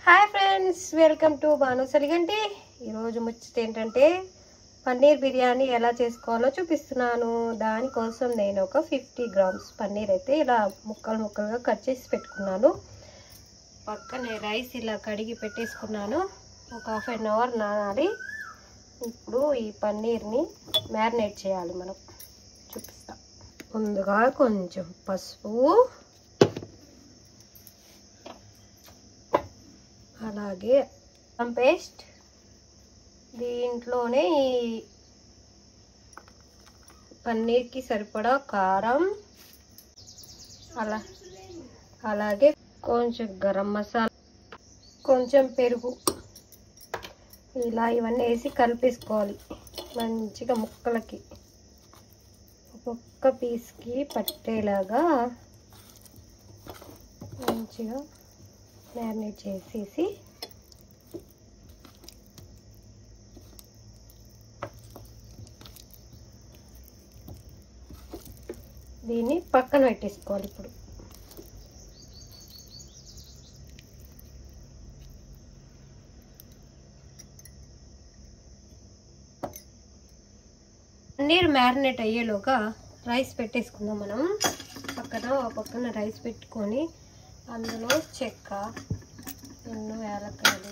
Hi friends, welcome to Banu Saliganti. ఈరోజు ముచ్చట ఏంటంటే పన్నీర్ బిర్యానీ ఎలా చేసుకోవాలో చూపిస్తున్నాను. దానికోసం నేను ఒక 50 గ్రామ్స్ పన్నీర్ అయితే ఇలా ముక్కలు ముక్కలుగా కట్ చేసి పెట్టుకున్నాను. పక్కనే రైస్ ఇలా కడిగి పెట్టేసుకున్నాను. ఒక హాఫ్ అన్ అవర్ నానాలి. ఇప్పుడు ఈ పన్నీర్ని మ్యారినేట్ చేయాలి. మనం చూపిస్తాం. ముందుగా కొంచెం పసుపు, అలాగే అల్లం పేస్ట్, దీంట్లోనే ఈ పన్నీర్కి సరిపడా కారం, అలాగే కొంచెం గరం మసాలా, కొంచెం పెరుగు, ఇలా ఇవన్నీ వేసి కలిపేసుకోవాలి మంచిగా. ముక్కలకి ఒక్కొక్క పీస్కి పట్టేలాగా మంచిగా మ్యారినేట్ చేసేసి దీన్ని పక్కన పెట్టేసుకోవాలి. ఇప్పుడు పన్నీర్ మ్యారినేట్ అయ్యేలోగా రైస్ పెట్టేసుకుందాం. మనం పక్కన రైస్ పెట్టుకొని అందులో చెక్క, 2 యాలక్కాయలు,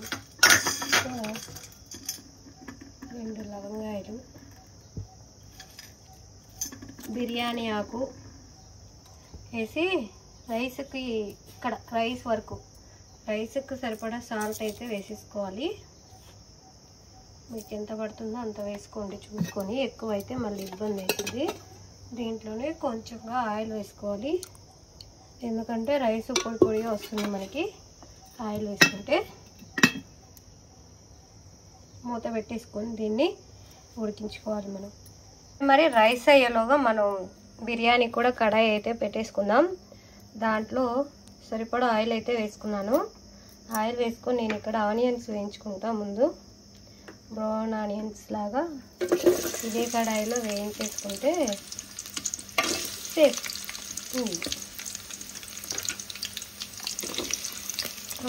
2 లవంగాయలు, బిర్యానీ ఆకు వేసి రైస్కి ఇక్కడ రైస్కి సరిపడా సాల్ట్ అయితే వేసేసుకోవాలి. మీకు ఎంత పడుతుందో అంత వేసుకోండి చూసుకొని. ఎక్కువైతే మళ్ళీ ఇబ్బంది అవుతుంది. దీంట్లోనే కొంచెంగా ఆయిల్ వేసుకోవాలి, ఎందుకంటే రైస్ పొడి పొడిగా వస్తుంది మనకి. ఆయిల్ వేసుకుంటే మూత పెట్టేసుకొని దీన్ని ఉడికించుకోవాలి మనం. మరి రైస్ అయ్యేలోగా మనం బిర్యానీ కూడా కడాయి అయితే పెట్టేసుకుందాం. దాంట్లో సరిపడా ఆయిల్ అయితే వేసుకున్నాను. ఆయిల్ వేసుకొని నేను ఇక్కడ ఆనియన్స్ వేయించుకుంటా. ముందు బ్రౌన్ ఆనియన్స్ లాగా ఇదే కడాయిలో వేయించేసుకుంటే సేఫ్.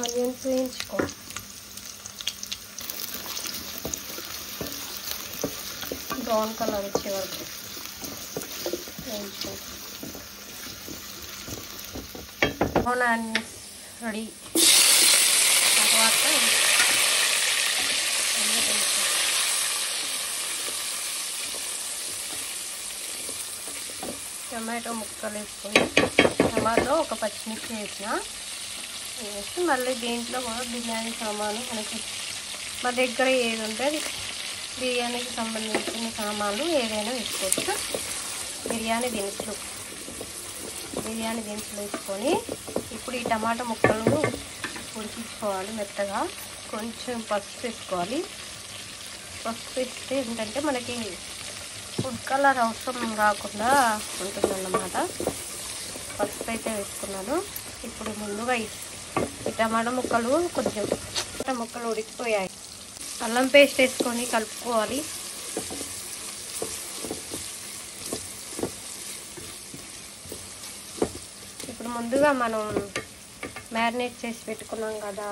ఆనియన్స్ వేయించుకో. బ్రౌన్ కలర్ వచ్చే వరకు వేయించుకో. Brown onions ready. తర్వాత టమాటో ముక్కలు వేసుకొని, టమాటో ఒక పచ్చిమిర్చి వేసి మళ్ళీ దీంట్లో కూడా బిర్యానీ సామాను మనకి మా దగ్గర ఏది ఉంటే అది బిర్యానీకి సంబంధించిన సామాన్లు ఏదైనా వేసుకోవచ్చు. బిర్యానీ దినుసులు వేసుకొని ఇప్పుడు ఈ టమాటా ముక్కలను ఉడికించుకోవాలి మెత్తగా. కొంచెం పసుపు వేసుకోవాలి. పసుపు వేస్తే ఏంటంటే మనకి ఫుడ్ కలర్ అవసరం రాకుండా ఉంటుందన్నమాట. పసుపు అయితే వేసుకున్నాను. ఇప్పుడు ముందుగా ఈ టమాటా ముక్కలు ఉడికిపోయాయి. అల్లం పేస్ట్ వేసుకొని కలుపుకోవాలి. ఇప్పుడు ముందుగా మనం మ్యారినేట్ చేసి పెట్టుకున్నాం కదా,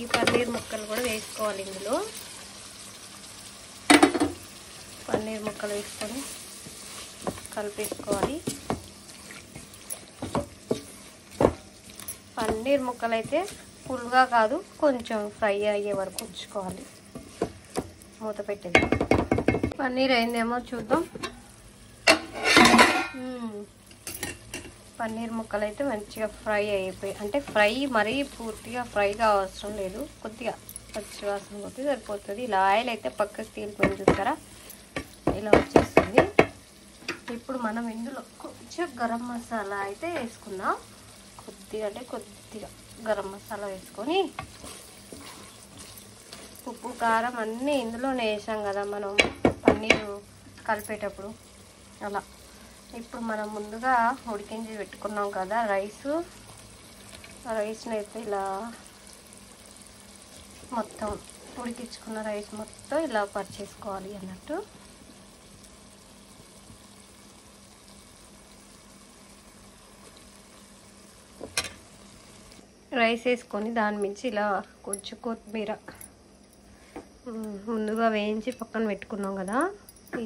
ఈ పన్నీర్ ముక్కలు కూడా వేసుకోవాలి. ఇందులో పన్నీర్ ముక్కలు వేసుకొని కలిపేసుకోవాలి. పన్నీర్ ముక్కలు అయితే ఫుల్గా కాదు, కొంచెం ఫ్రై అయ్యే వరకు ఉంచుకోవాలి. మూత పెట్టేది. పన్నీర్ అయిందేమో చూద్దాం. పన్నీర్ ముక్కలు అయితే మంచిగా ఫ్రై అయిపోయి, అంటే ఫ్రై మరీ పూర్తిగా ఫ్రైగా అవసరం లేదు, కొద్దిగా పచ్చివాసన కొద్ది సరిపోతుంది. ఇలా ఆయిల్ అయితే పక్కకి తీలిపోయింది చూస్తారా, ఇలా వచ్చేస్తుంది. ఇప్పుడు మనం ఇందులో కొంచెం గరం మసాలా అయితే వేసుకుందాం. కొద్దిగా గరం మసాలా వేసుకొని, ఉప్పు కారం అన్నీ ఇందులోనే వేసాం కదా మనం పన్నీరు కలిపేటప్పుడు. అలా ఇప్పుడు మనం ముందుగా ఉడికించి పెట్టుకున్నాం కదా రైస్ని అయితే ఇలా మొత్తం ఉడికించుకున్న రైస్ మొత్తం ఇలా పరిచేసుకోవాలి అన్నట్టు. రైస్ వేసుకొని దాని మించి ఇలా కొంచెం కొత్తిమీర ముందుగా వేయించి పక్కన పెట్టుకున్నాం కదా,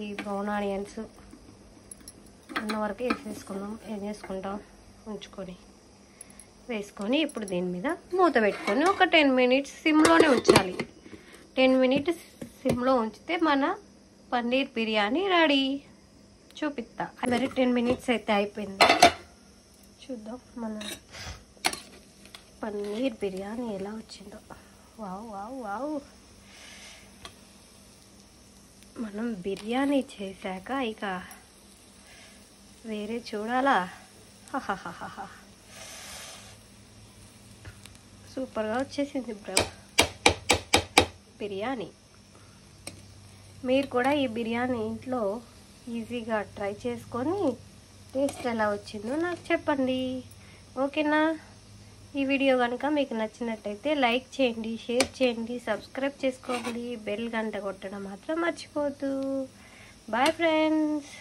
ఈ బ్రౌన్ ఆనియన్స్ అన్న వరకు వేసేసుకుందాం. ఏం చేసుకుంటాం ఉంచుకొని వేసుకొని ఇప్పుడు దీని మీద మూత పెట్టుకొని ఒక 10 మినిట్స్ సిమ్లోనే ఉంచాలి. 10 మినిట్స్ సిమ్లో ఉంచితే మన పన్నీర్ బిర్యానీ రెడీ. చూపిస్తా. మరి 10 మినిట్స్ అయితే అయిపోయింది. చూద్దాం మన పన్నీర్ బిర్యానీ ఎలా వచ్చిందో. Wow wow wow. మనం బిర్యానీ చేశాక ఇక వేరే చూడాలా. హాహాహాహా, సూపర్గా వచ్చేసింది బ్రో బిర్యానీ. మీరు కూడా ఈ బిర్యానీ ఇంట్లో ఈజీగా ట్రై చేసుకొని టేస్ట్ ఎలా వచ్చిందో నాకు చెప్పండి. ఓకేనా? ఈ వీడియో కనుక మీకు నచ్చినట్టయితే లైక్ చేయండి, షేర్ చేయండి, సబ్స్క్రైబ్ చేసుకోండి, బెల్ గంట కొట్టడం మాత్రం మర్చిపోవద్దు. Bye friends.